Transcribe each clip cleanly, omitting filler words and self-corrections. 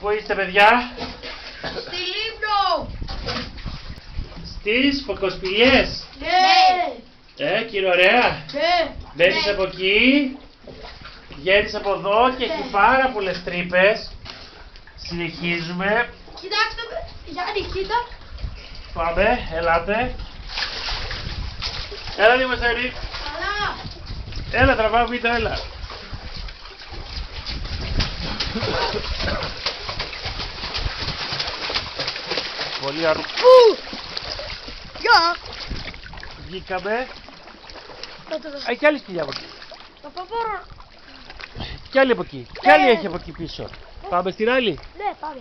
Πού είστε, παιδιά? Στη Λίμνο! Στις Φωκοσπηλιές. Ναι! Κύριε ωραία. Ναι! Μπαίνεις από εκεί, βγαίνεις από εδώ και έχει πάρα πολλές τρύπες. Συνεχίζουμε. Κοιτάξτε με, Γιάννη, κοίτα. Πάμε, ελάτε. Έλα λίγο Σέρι. Καλά. Έλα, τραβάω βίντεο, έλα. Πολύ αρρού. Γεια. Βγήκαμε. Θα Κι άλλη σκυλιά από εκεί. μπορώ. Κι άλλη από εκεί. Κι άλλη έχει από εκεί πίσω. Πάμε στην άλλη. Ναι, πάμε.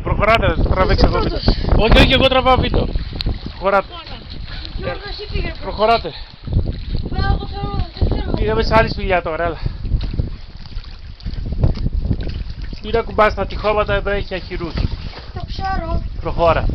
Προχωράτε, τραβήξε εγώ βίντεο. Όχι, εγώ τραβάω βίντεο. Προχωράτε. Προχωράτε. Πήγαμε σε άλλη σπηλιά τώρα, έλα. Μην ακουμπάς τα τυχώματα, εδώ έχει αχυρούς. Το ξέρω. Προχώρα.